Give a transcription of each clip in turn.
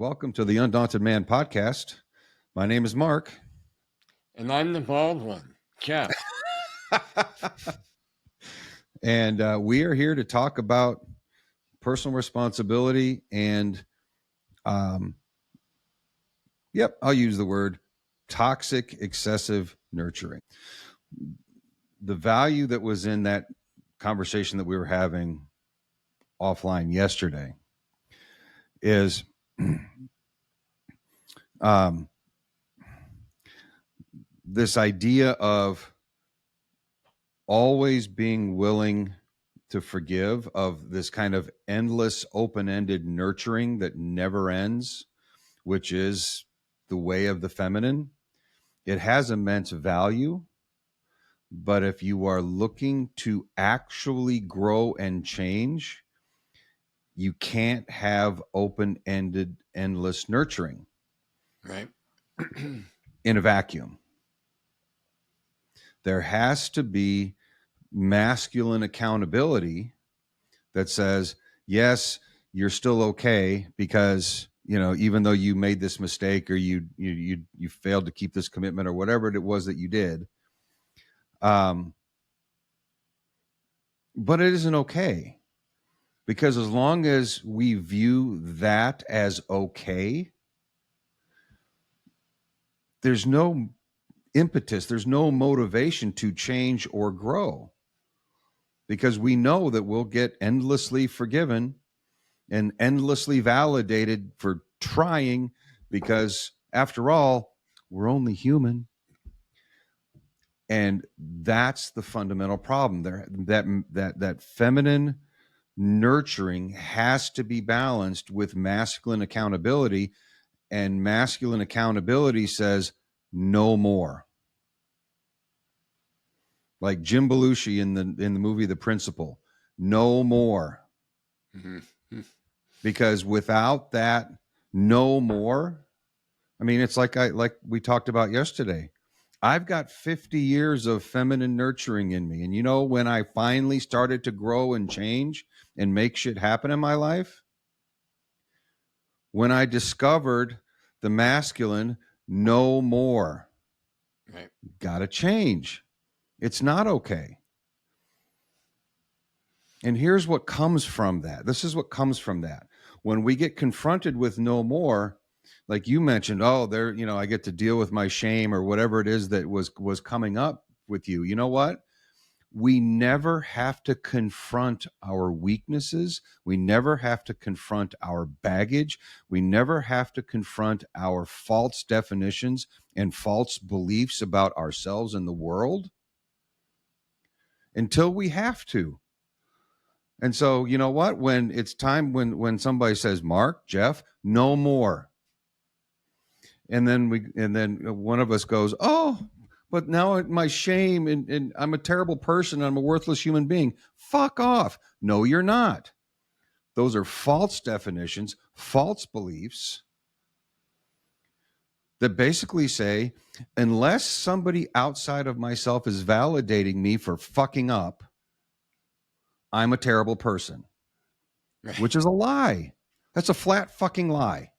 Welcome to the Undaunted Man podcast. My name is Mark. And I'm the bald one, Jeff. And we are here to talk about personal responsibility and, I'll use the word toxic, excessive nurturing. The value that was in that conversation that we were having offline yesterday is this idea of always being willing to forgive, of this kind of endless, open-ended nurturing that never ends, which is the way of the feminine. It has immense value, but if you are looking to actually grow and change, you can't have open-ended, endless nurturing. Right. In a vacuum. There has to be masculine accountability that says, yes, you're still okay because, even though you made this mistake or you failed to keep this commitment or whatever it was that you did, but it isn't okay, because as long as we view that as okay, there's no impetus, there's no motivation to change or grow, because we know that we'll get endlessly forgiven and endlessly validated for trying, because after all, we're only human. And that's the fundamental problem there. That feminine nurturing has to be balanced with masculine accountability, and masculine accountability says no more. Like Jim Belushi in the movie The Principal, no more. Mm-hmm. Because without that no more, I mean, it's like we talked about yesterday. I've got 50 years of feminine nurturing in me. And when I finally started to grow and change and make shit happen in my life, when I discovered the masculine no more. Right. Gotta change. It's not okay. And here's what comes from that. This is what comes from that. When we get confronted with no more, like you mentioned, I get to deal with my shame or whatever it is that was coming up with you. You know what? We never have to confront our weaknesses. We never have to confront our baggage. We never have to confront our false definitions and false beliefs about ourselves and the world until we have to. And so, you know what? When it's time, when somebody says, Mark, Jeff, no more. And then one of us goes, oh, but now my shame and I'm a terrible person. I'm a worthless human being. Fuck off. No, you're not. Those are false definitions, false beliefs that basically say, unless somebody outside of myself is validating me for fucking up, I'm a terrible person, which is a lie. That's a flat fucking lie.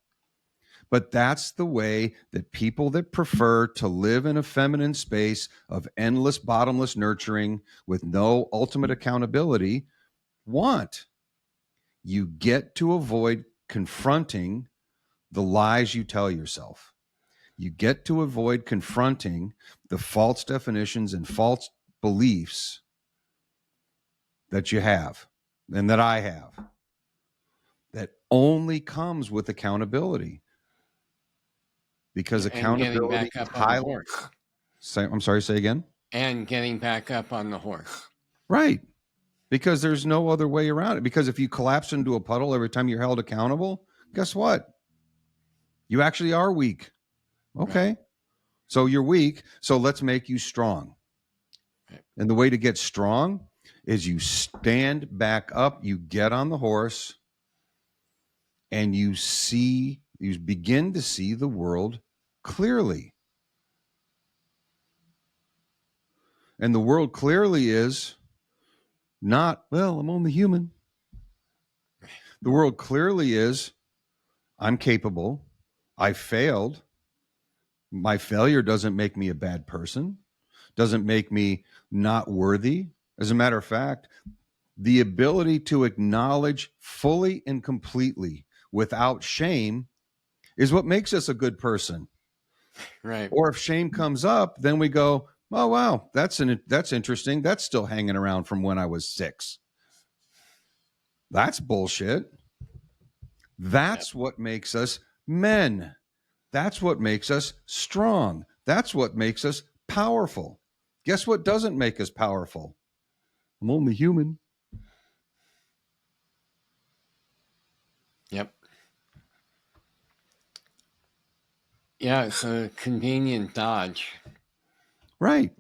But that's the way that people that prefer to live in a feminine space of endless, bottomless nurturing with no ultimate accountability want. You get to avoid confronting the lies you tell yourself. You get to avoid confronting the false definitions and false beliefs that you have and that I have. That only comes with accountability. Because accountability getting back up on the horse. I'm sorry, say again? And getting back up on the horse. Right. Because there's no other way around it. Because if you collapse into a puddle every time you're held accountable, guess what? You actually are weak. Okay. Right. So you're weak. So let's make you strong. Right. And the way to get strong is you stand back up, you get on the horse, and you begin to see the world clearly. And the world clearly is not, well, I'm only human. The world clearly is, I'm capable. I failed. My failure doesn't make me a bad person, doesn't make me not worthy. As a matter of fact, the ability to acknowledge fully and completely without shame is what makes us a good person. Right. Or if shame comes up, then we go, "Oh wow, that's interesting. That's still hanging around from when I was 6." That's bullshit. Yep. That's what makes us men. That's what makes us strong. That's what makes us powerful. Guess what doesn't make us powerful? I'm only human. Yep. Yeah, it's a convenient dodge. Right.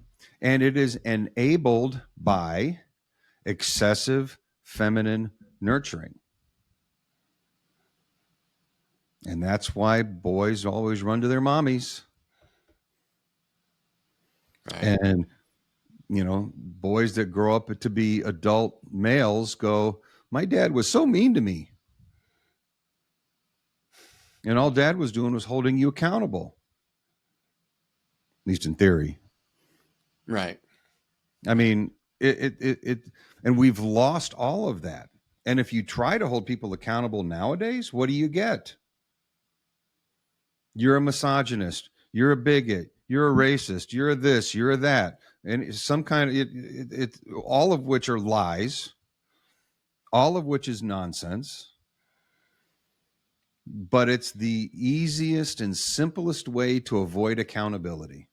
And it is enabled by excessive feminine nurturing. And that's why boys always run to their mommies. Right. And, boys that grow up to be adult males go, my dad was so mean to me. And all dad was doing was holding you accountable, at least in theory. Right. I mean, and we've lost all of that. And if you try to hold people accountable nowadays, what do you get? You're a misogynist. You're a bigot. You're a racist. You're a this. You're a that. And some kind of all of which are lies, all of which is nonsense. But it's the easiest and simplest way to avoid accountability.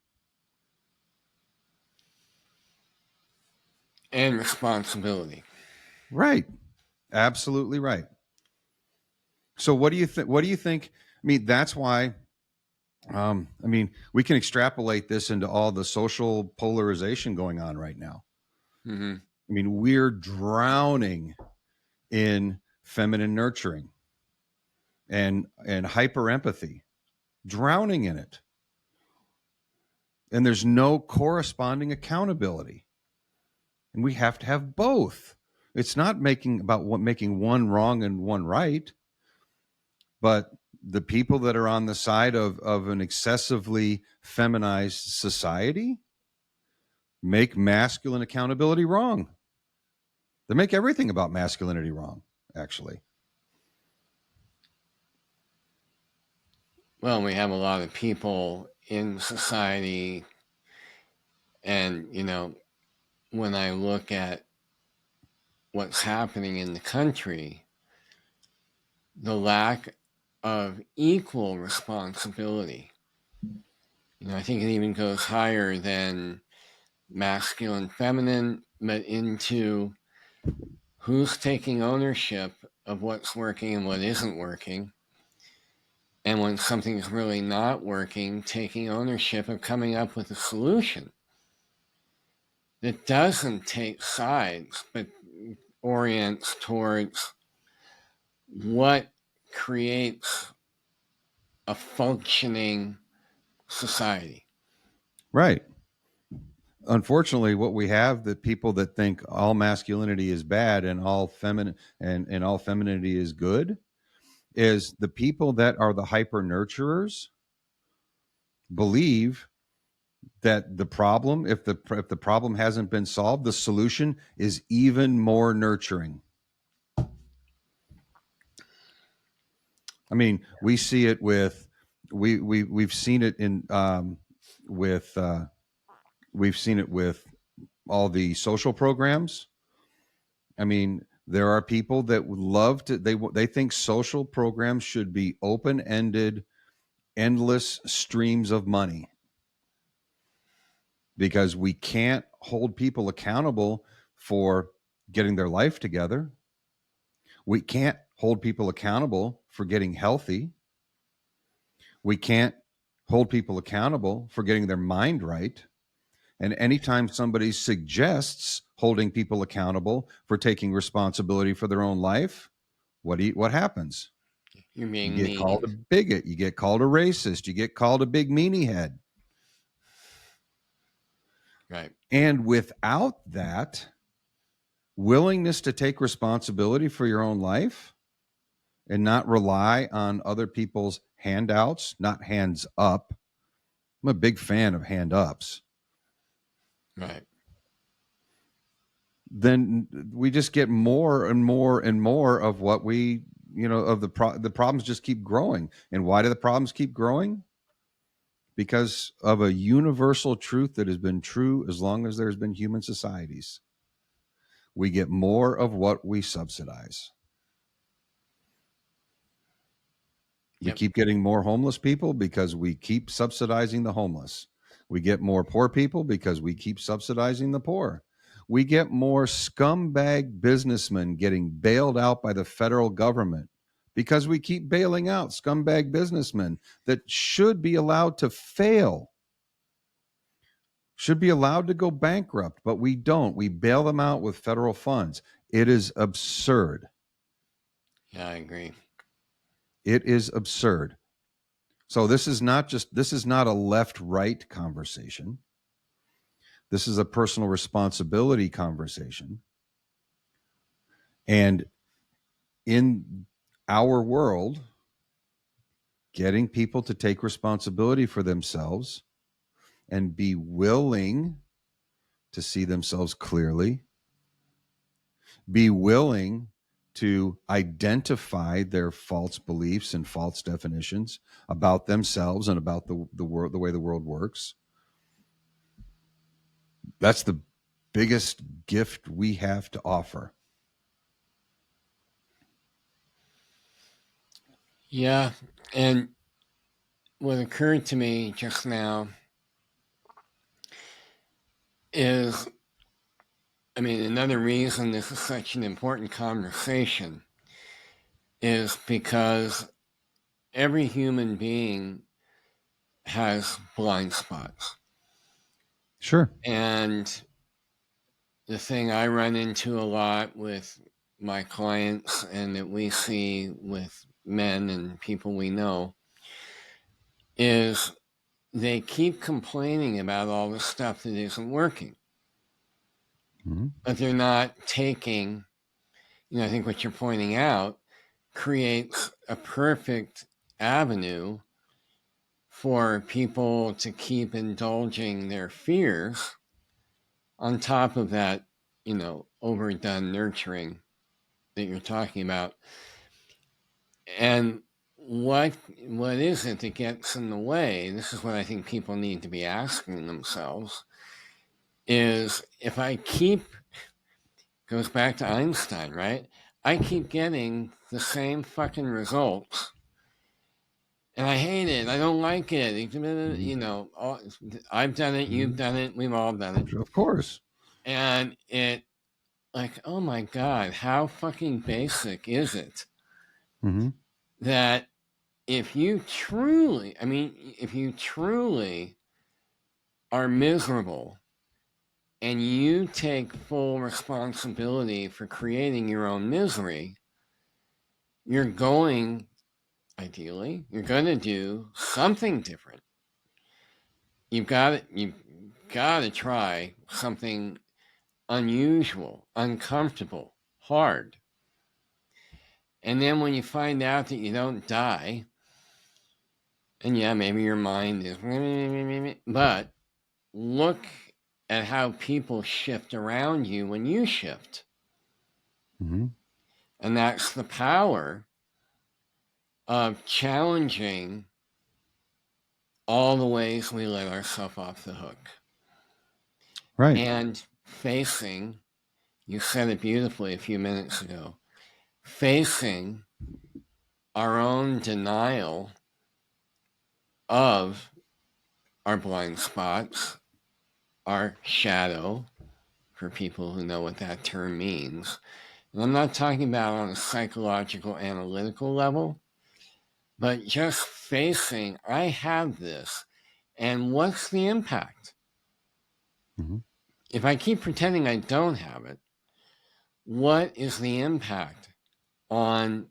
And responsibility. Right. Absolutely right. So what do you think? What do you think? I mean, that's why. We can extrapolate this into all the social polarization going on right now. Mm-hmm. I mean, we're drowning in feminine nurturing and hyper empathy, drowning in it. And there's no corresponding accountability. And we have to have both. It's not making one wrong and one right, but the people that are on the side of an excessively feminized society make masculine accountability wrong. They make everything about masculinity wrong, actually. Well, we have a lot of people in society, and, when I look at what's happening in the country, the lack of equal responsibility. I think it even goes higher than masculine, feminine, but into who's taking ownership of what's working and what isn't working. And when something's really not working, taking ownership of coming up with a solution that doesn't take sides, but orients towards what creates a functioning society. Right. Unfortunately, what we have, the people that think all masculinity is bad and all feminine and all femininity is good, is the people that are the hyper nurturers believe that the problem, if the problem hasn't been solved, the solution is even more nurturing. I mean, we see it with we've seen it in with we've seen it with all the social programs. I mean, there are people that would love to. They think social programs should be open ended, endless streams of money because we can't hold people accountable for getting their life together. We can't hold people accountable for getting healthy. We can't hold people accountable for getting their mind right. And anytime somebody suggests holding people accountable for taking responsibility for their own life, what happens? You're You being get called mean. a bigot, you get called a racist, you get called a big meanie head. Right. And without that willingness to take responsibility for your own life and not rely on other people's handouts, not hands up. I'm a big fan of hand ups. Right. Then we just get more and more and more of what we, of the problems just keep growing. And why do the problems keep growing? Because of a universal truth that has been true as long as there's been human societies. We get more of what we subsidize. We Yep. keep getting more homeless people because we keep subsidizing the homeless. We get more poor people because we keep subsidizing the poor. We get more scumbag businessmen getting bailed out by the federal government because we keep bailing out scumbag businessmen that should be allowed to fail, should be allowed to go bankrupt, but we don't. We bail them out with federal funds. It is absurd. Yeah, I agree. It is absurd. So this is not a left-right conversation. This is a personal responsibility conversation. And in our world, getting people to take responsibility for themselves and be willing to see themselves clearly, be willing to identify their false beliefs and false definitions about themselves and about the world, the way the world works. That's the biggest gift we have to offer. Yeah. And what occurred to me just now is, I mean, another reason this is such an important conversation is because every human being has blind spots. Sure. And the thing I run into a lot with my clients and that we see with men and people we know is they keep complaining about all the stuff that isn't working. Mm-hmm. But they're not taking, I think what you're pointing out creates a perfect avenue for people to keep indulging their fears on top of that, overdone nurturing that you're talking about. And what is it that gets in the way? This is what I think people need to be asking themselves is if I keep, goes back to Einstein, right? I keep getting the same fucking results and I hate it. I don't like it. I've done it. You've done it. We've all done it. Of course. And it, like, oh my God, how fucking basic is it Mm-hmm. that if you truly are miserable and you take full responsibility for creating your own misery, ideally, you're going to do something different. You've got to try something unusual, uncomfortable, hard. And then when you find out that you don't die, and yeah, maybe your mind is, but look at how people shift around you when you shift. Mm-hmm. And that's the power of challenging all the ways we let ourselves off the hook. Right. And facing, you said it beautifully a few minutes ago, facing our own denial of our blind spots, our shadow, for people who know what that term means. And I'm not talking about on a psychological, analytical level, but just facing, I have this, and what's the impact? Mm-hmm. If I keep pretending I don't have it, what is the impact on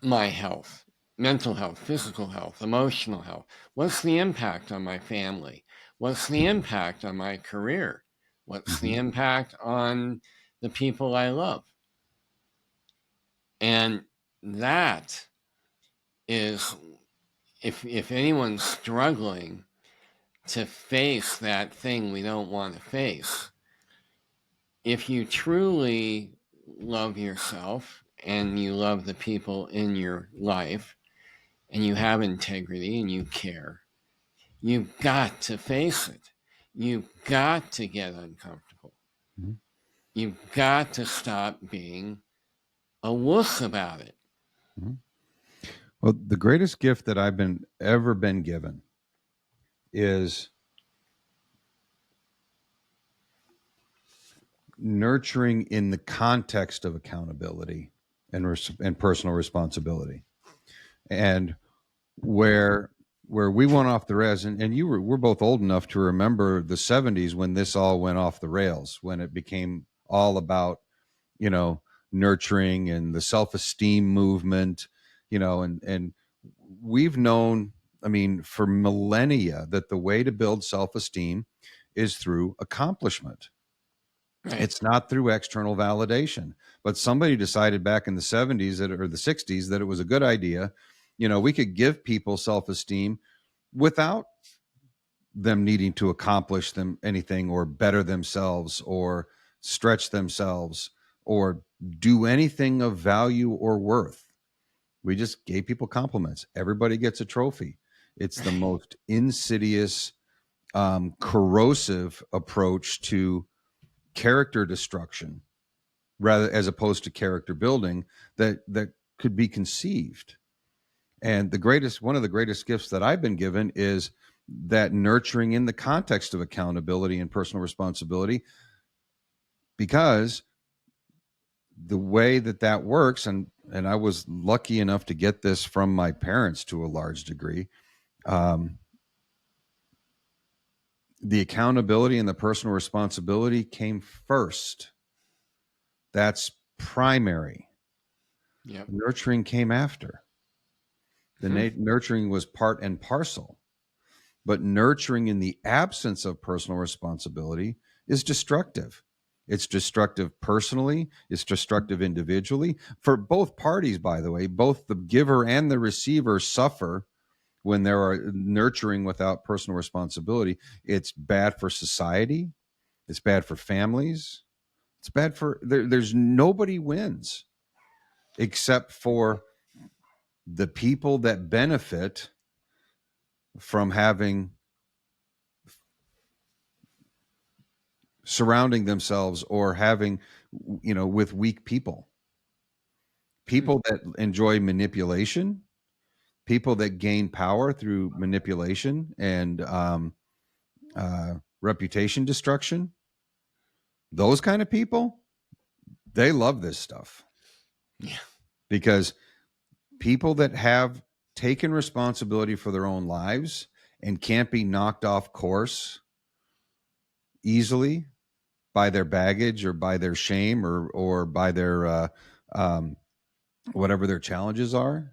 my health, mental health, physical health, emotional health? What's the impact on my family? What's the impact on my career? What's the impact on the people I love? And that is, if anyone's struggling to face that thing we don't want to face, if you truly love yourself and you love the people in your life and you have integrity and you care, you've got to face it. You've got to get uncomfortable. Mm-hmm. You've got to stop being a wuss about it. Mm-hmm. Well, the greatest gift that I've ever been given is nurturing in the context of accountability and personal responsibility. And where we went off the rails, and we're both old enough to remember the 70s when this all went off the rails, when it became all about, you know, nurturing and the self-esteem movement, you know, and we've known, I mean, for millennia, that the way to build self-esteem is through accomplishment. Right. It's not through external validation. But somebody decided back in the 70s or the 60s that it was a good idea. You know, we could give people self-esteem without them needing to accomplish them anything or better themselves or stretch themselves or do anything of value or worth. We just gave people compliments. Everybody gets a trophy. It's the most insidious, corrosive approach to character destruction, rather as opposed to character building, that could be conceived. And one of the greatest gifts that I've been given is that nurturing in the context of accountability and personal responsibility, because the way that works, and I was lucky enough to get this from my parents to a large degree. The accountability and the personal responsibility came first. That's primary. Yep. Nurturing came after. Nurturing was part and parcel. But nurturing in the absence of personal responsibility is destructive. It's destructive personally, it's destructive individually. For both parties, by the way, both the giver and the receiver suffer when there are nurturing without personal responsibility. It's bad for society, it's bad for families, it's bad for there's nobody wins except for the people that benefit from having surrounding themselves or having, you know, with weak people that enjoy manipulation, people that gain power through manipulation and reputation destruction. Those kind of people, they love this stuff. Yeah. Because people that have taken responsibility for their own lives and can't be knocked off course easily by their baggage or by their shame or by their whatever their challenges are,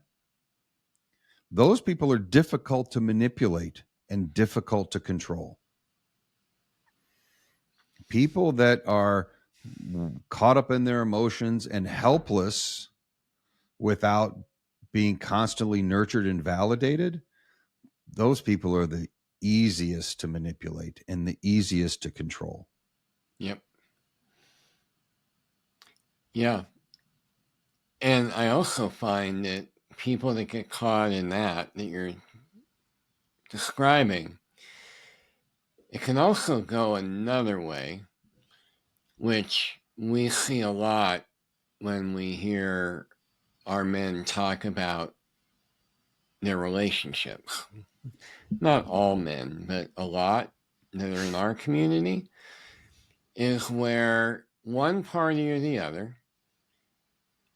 those people are difficult to manipulate and difficult to control. People that are caught up in their emotions and helpless without being constantly nurtured and validated, those people are the easiest to manipulate and the easiest to control. Yep. Yeah. And I also find that people that get caught in that you're describing, it can also go another way, which we see a lot when we hear our men talk about their relationships. Not all men, but a lot that are in our community, is where one party or the other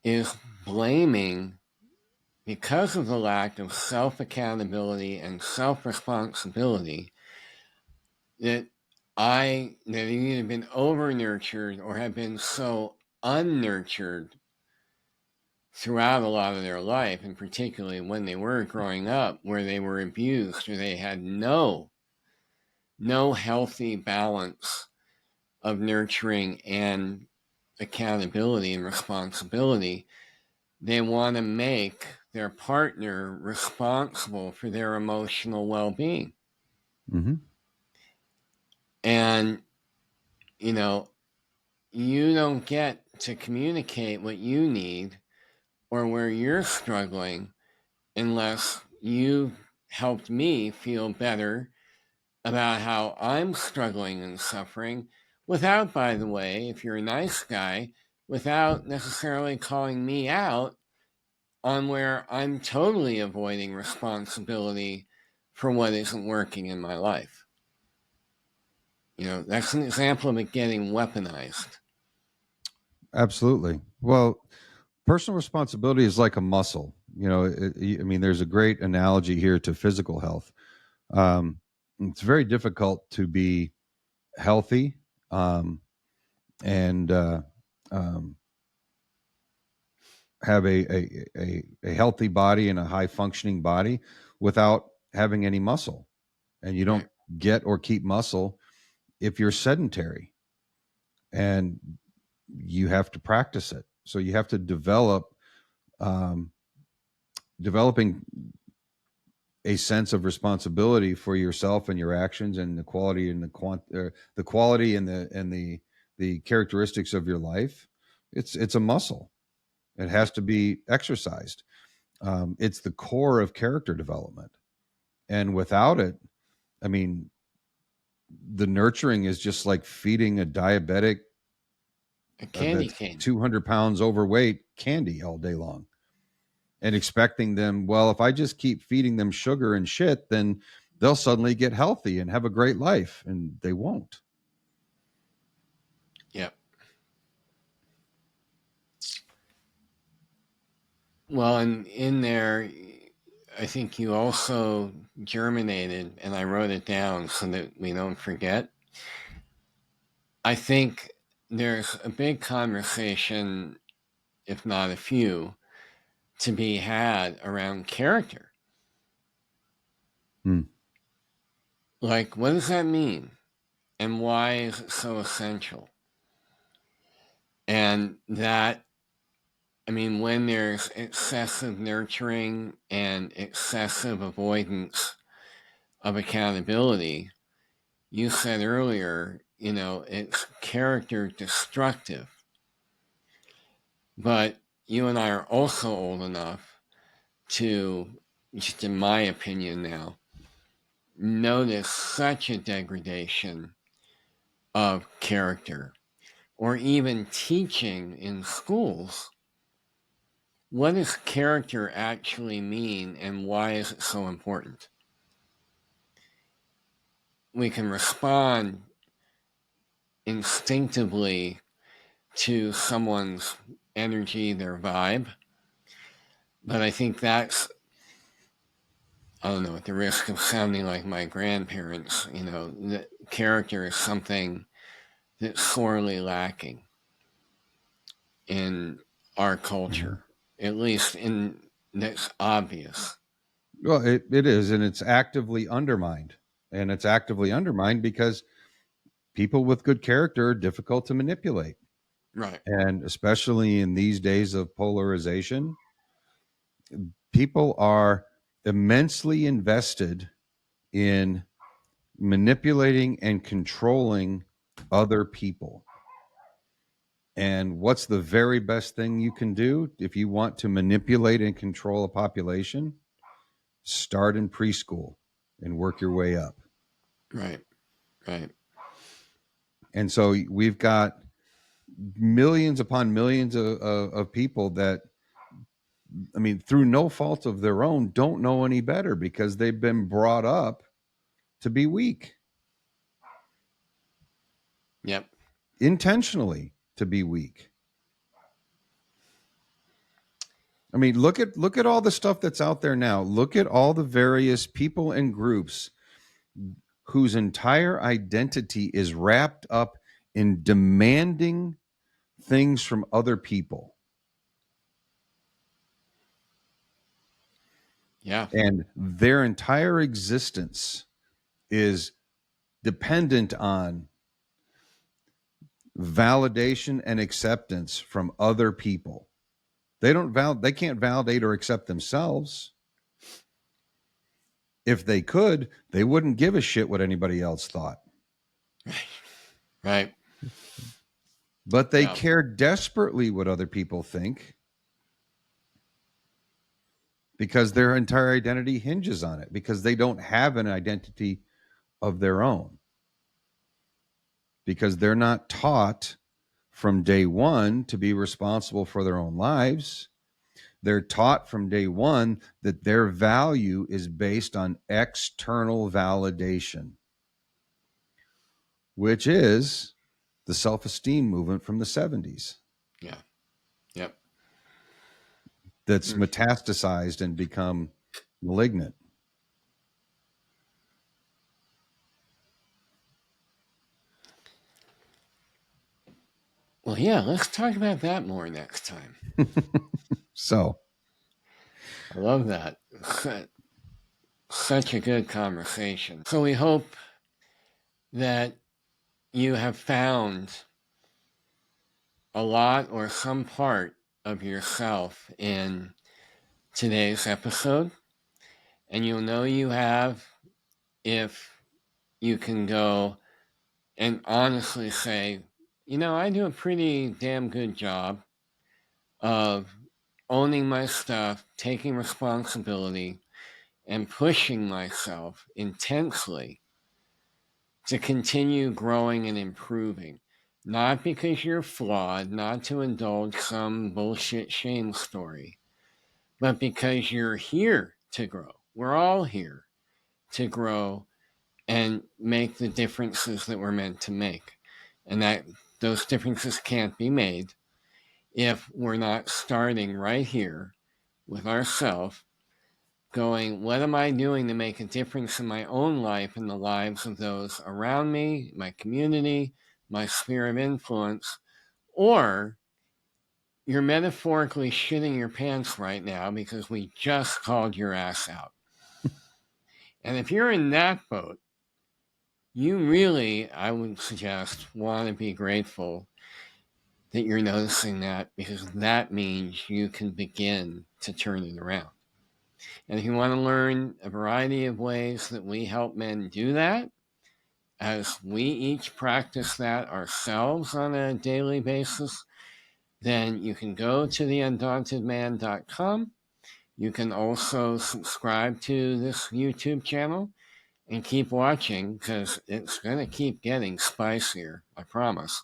is blaming, because of the lack of self-accountability and self-responsibility, that that have either been over-nurtured or have been so unnurtured throughout a lot of their life, and particularly when they were growing up, where they were abused or they had no healthy balance of nurturing and accountability and responsibility, they want to make their partner responsible for their emotional well-being. Mm-hmm. And, you know, you don't get to communicate what you need or where you're struggling unless you helped me feel better about how I'm struggling and suffering without, by the way, if you're a nice guy, without necessarily calling me out on where I'm totally avoiding responsibility for what isn't working in my life. That's an example of it getting weaponized. Absolutely. Well, personal responsibility is like a muscle. I mean, there's a great analogy here to physical health. It's very difficult to be healthy and um, have a healthy body and a high functioning body without having any muscle. And you don't Right. get or keep muscle if you're sedentary, and you have to practice it. So you have to um, developing a sense of responsibility for yourself and your actions and the quality and the quality and the characteristics of your life. It's a muscle. It has Yep. to be exercised. It's the core of character development, and without it, I mean, the nurturing is just like feeding a diabetic A candy that's cane. 200 pounds overweight candy all day long, and expecting them, well, if I just keep feeding them sugar and shit, then they'll suddenly get healthy and have a great life, and they won't. Yep. Well, and in there, I think you also germinated, and I wrote it down so that we don't forget. I think there's a big conversation, if not a few, to be had around character. Hmm. Like, what does that mean? And why is it so essential? And that, I mean, when there's excessive nurturing and excessive avoidance of accountability, you said earlier, it's character destructive. But you and I are also old enough to, just in my opinion now, notice such a degradation of character, or even teaching in schools. What does character actually mean, and why is it so important? We can respond instinctively to someone's energy, their vibe, but I think that's, I don't know, at the risk of sounding like my grandparents, that character is something that's sorely lacking in our Mhm. culture, at least in that's obvious. Well, it is, and it's actively undermined. And it's actively undermined because people with good character are difficult to manipulate. Right, And especially in these days of polarization, people are immensely invested in manipulating and controlling other people. And what's the very best thing you can do if you want to manipulate and control a population? Start in preschool and work your way up. right, right. And so we've got millions upon millions of people that, I mean, through no fault of their own, don't know any better because they've been brought up to be weak, Yep, intentionally to be weak. I mean, look at all the stuff that's out there now. Look at all the various people and groups whose entire identity is wrapped up in demanding things from other people. yeah, And their entire existence is dependent on validation and acceptance from other people. They can't validate or accept themselves. If they could, they wouldn't give a shit what anybody else thought. Right. But they care desperately what other people think because their entire identity hinges on it, because they don't have an identity of their own, because they're not taught from day one to be responsible for their own lives. They're taught from day one that their value is based on external validation, which is the self-esteem movement from the 70s. Yeah. Yep. That's metastasized and become malignant. Well, yeah, let's talk about that more next time. So I love that. Such a good conversation. So we hope that you have found a lot or some part of yourself in today's episode. And you'll know you have if you can go and honestly say, I do a pretty damn good job of owning my stuff, taking responsibility, and pushing myself intensely to continue growing and improving. Not because you're flawed, not to indulge some bullshit shame story, but because you're here to grow. We're all here to grow and make the differences that we're meant to make. And that those differences can't be made if we're not starting right here with ourselves, going, what am I doing to make a difference in my own life and the lives of those around me, my community, my sphere of influence? Or you're metaphorically shitting your pants right now because we just called your ass out. And if you're in that boat, you really, I would suggest, want to be grateful that you're noticing that, because that means you can begin to turn it around. And if you want to learn a variety of ways that we help men do that, as we each practice that ourselves on a daily basis, then you can go to theundauntedman.com. You can also subscribe to this YouTube channel and keep watching, because it's going to keep getting spicier, I promise.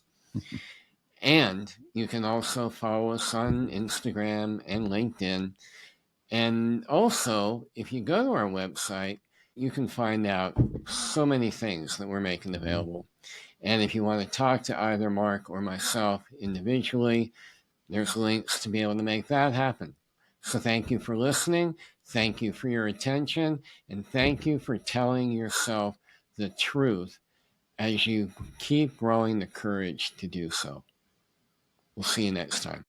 And you can also follow us on Instagram and LinkedIn. And also, if you go to our website, you can find out so many things that we're making available. And if you want to talk to either Mark or myself individually, there's links to be able to make that happen. So thank you for listening. Thank you for your attention. And thank you for telling yourself the truth as you keep growing the courage to do so. We'll see you next time.